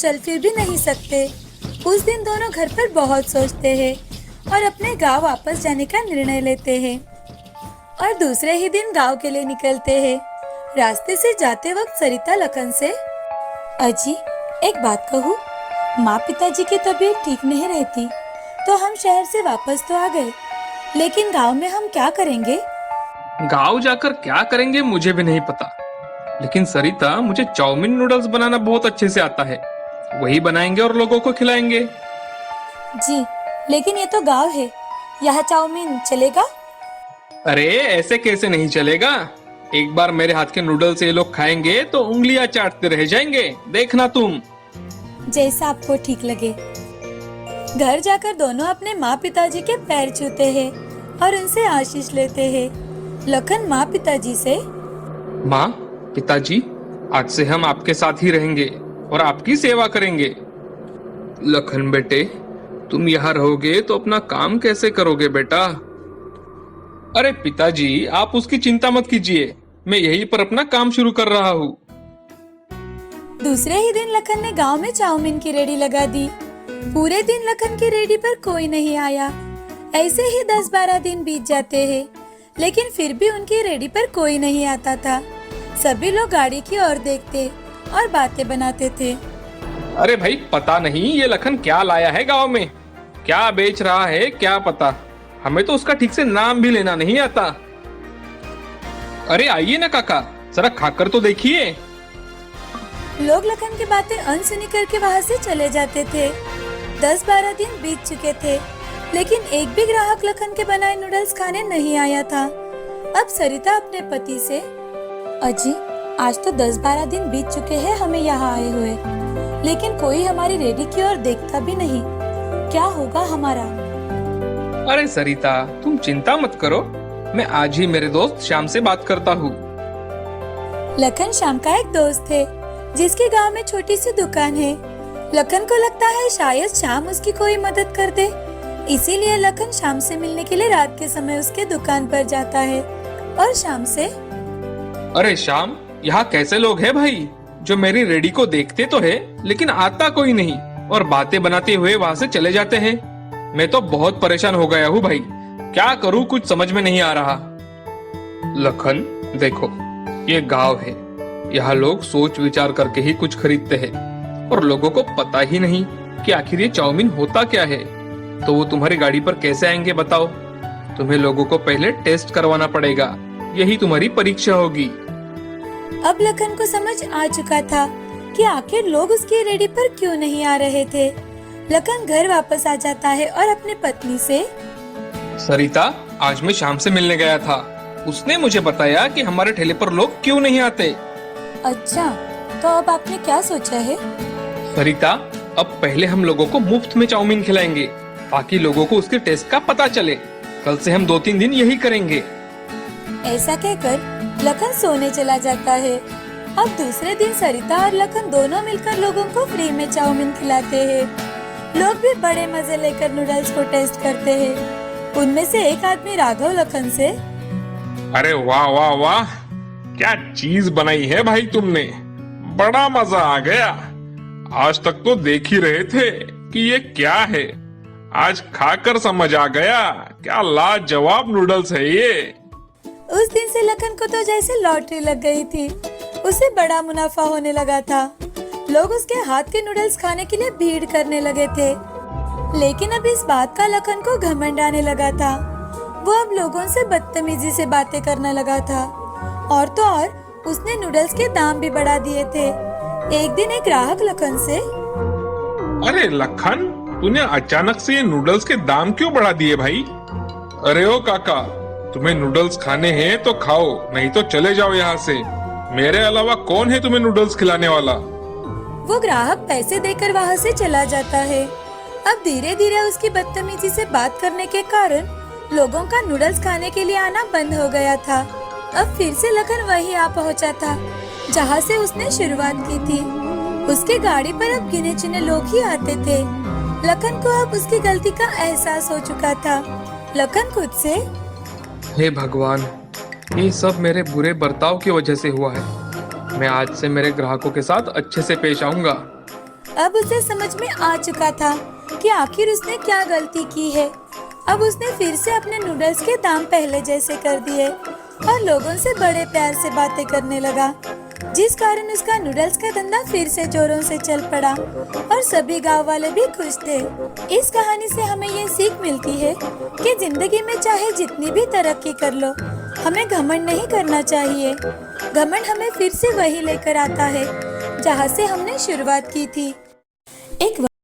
चल फिर भी नहीं सकते। उस दिन दोनों घर पर बहुत सोचते हैं और अपने गांव वापस जाने का निर्णय लेते हैं और दूसरे ही दिन गांव के लिए निकलते हैं। रास्ते से जाते वक्त सरिता लखन से, अजी एक बात कहूँ, माँ पिताजी की तबीयत ठीक नहीं रहती तो हम शहर से वापस तो आ गए, लेकिन गांव में हम क्या करेंगे? गांव जाकर क्या करेंगे मुझे भी नहीं पता, लेकिन सरिता मुझे चाउमीन नूडल्स बनाना बहुत अच्छे से आता है। वही बनाएंगे और लोगों को खिलाएंगे। जी, लेकिन ये तो गांव है, यहाँ चाउमीन चलेगा? अरे ऐसे कैसे नहीं चलेगा। एक बार मेरे हाथ के नूडल्स ये लोग खाएंगे तो उंगलियां चाटते रह जाएंगे, देखना तुम। जैसा आपको ठीक लगे। घर जाकर दोनों अपने माँ पिताजी के पैर छूते हैं और उनसे आशीष लेते हैं। लखन माँ पिताजी से, माँ पिताजी, आज से हम आपके साथ ही रहेंगे और आपकी सेवा करेंगे। लखन बेटे, तुम यहाँ रहोगे तो अपना काम कैसे करोगे बेटा? अरे पिताजी, आप उसकी चिंता मत कीजिए, मैं यहीं पर अपना काम शुरू कर रहा हूँ। दूसरे ही दिन लखन ने गांव में चाउमीन की रेडी लगा दी। पूरे दिन लखन की रेडी पर कोई नहीं आया। ऐसे ही 10-12 दिन बीत जाते हैं, लेकिन फिर भी उनकी रेडी पर कोई नहीं आता था। सभी लोग गाड़ी की ओर देखते और बातें बनाते थे। अरे भाई, पता नहीं ये लखन क्या लाया है गांव में, क्या बेच रहा है क्या पता। हमें तो उसका ठीक से नाम भी लेना नहीं आता। अरे आइए ना काका, जरा खाकर तो देखिए। लोग लखन की बातें अनसुनी करके वहाँ से चले जाते थे। 10-12 दिन बीत चुके थे, लेकिन एक भी ग्राहक लखन के बनाए नूडल्स खाने नहीं आया था। अब सरिता अपने पति से, अजी आज तो 10-12 दिन बीत चुके हैं हमें यहाँ आए हुए, लेकिन कोई हमारी रेडी की ओर देखता भी नहीं। क्या होगा हमारा? अरे सरिता, तुम चिंता मत करो, मैं आज ही मेरे दोस्त श्याम से बात करता हूँ। लखन श्याम का एक दोस्त है जिसके गांव में छोटी सी दुकान है। लखन को लगता है शायद श्याम उसकी कोई मदद कर दे, इसीलिए लखन श्याम से मिलने के लिए रात के समय उसके दुकान पर जाता है और श्याम से, अरे श्याम, यहाँ कैसे लोग हैं भाई जो मेरी रेडी को देखते तो है लेकिन आता कोई नहीं और बातें बनाते हुए वहाँ से चले जाते हैं। मैं तो बहुत परेशान हो गया हूँ भाई, क्या करूँ कुछ समझ में नहीं आ रहा। लखन देखो, ये गांव है, यहाँ लोग सोच विचार करके ही कुछ खरीदते हैं और लोगों को पता ही नहीं कि आखिर ये चाउमीन होता क्या है। तो वो तुम्हारी गाड़ी पर कैसे आएंगे बताओ? तुम्हें लोगों को पहले टेस्ट करवाना पड़ेगा, यही तुम्हारी परीक्षा होगी। अब लखन को समझ आ चुका था कि आखिर लोग उसकी रेडी पर क्यों नहीं आ रहे थे। लखन घर वापस आ जाता है और अपनी पत्नी से, सरिता, आज मैं शाम से मिलने गया था, उसने मुझे बताया कि हमारे ठेले पर लोग क्यों नहीं आते। अच्छा, तो अब आपने क्या सोचा है? सरिता, अब पहले हम लोगों को मुफ्त में चाउमीन खिलाएंगे ताकि लोगों को उसके टेस्ट का पता चले। कल से हम 2-3 दिन यही करेंगे। ऐसा कहकर लखन सोने चला जाता है। अब दूसरे दिन सरिता और लखन दोनों मिलकर लोगों को फ्री में चाउमीन खिलाते हैं। लोग भी बड़े मजे लेकर नूडल्स को टेस्ट करते हैं। उनमें से एक आदमी राघव लखन से, अरे वाह वाह वाह, क्या चीज बनाई है भाई तुमने, बड़ा मजा आ गया। आज तक तो देख ही रहे थे कि ये क्या है, आज खाकर समझ आ गया, क्या लाजवाब नूडल्स है ये। उस दिन से लखन को तो जैसे लॉटरी लग गई थी, उसे बड़ा मुनाफा होने लगा था। लोग उसके हाथ के नूडल्स खाने के लिए भीड़ करने लगे थे, लेकिन अब इस बात का लखन को घमंड आने लगा था। वो अब लोगों से बदतमीजी से बातें करने लगा था और तो और उसने नूडल्स के दाम भी बढ़ा दिए थे। एक दिन एक ग्राहक लखन से, अरे लखन, तूने अचानक से ये नूडल्स के दाम क्यों बढ़ा दिए भाई? अरे ओ काका, तुम्हें नूडल्स खाने हैं तो खाओ, नहीं तो चले जाओ यहाँ से। मेरे अलावा कौन है तुम्हें नूडल्स खिलाने वाला? वो ग्राहक पैसे देकर वहाँ से चला जाता है। अब धीरे धीरे उसकी बदतमीजी से बात करने के कारण लोगों का नूडल्स खाने के लिए आना बंद हो गया था। अब फिर से लखन वही आ पहुँचा था जहाँ से उसने शुरुआत की थी। उसकी गाड़ी पर अब गिने चुने लोग ही आते थे। लखन को अब उसकी गलती का एहसास हो चुका था। लखन खुद से, हे भगवान, ये सब मेरे बुरे बर्ताव की वजह से हुआ है। मैं आज से मेरे ग्राहकों के साथ अच्छे से पेश आऊंगा। अब उसे समझ में आ चुका था कि आखिर उसने क्या गलती की है। अब उसने फिर से अपने नूडल्स के दाम पहले जैसे कर दिए और लोगों से बड़े प्यार से बातें करने लगा, जिस कारण उसका नूडल्स का धंधा फिर से जोरों से चल पड़ा और सभी गांव वाले भी खुश थे। इस कहानी से हमें ये सीख मिलती है कि जिंदगी में चाहे जितनी भी तरक्की कर लो, हमें घमंड नहीं करना चाहिए। घमंड हमें फिर से वही लेकर आता है जहाँ से हमने शुरुआत की थी। एक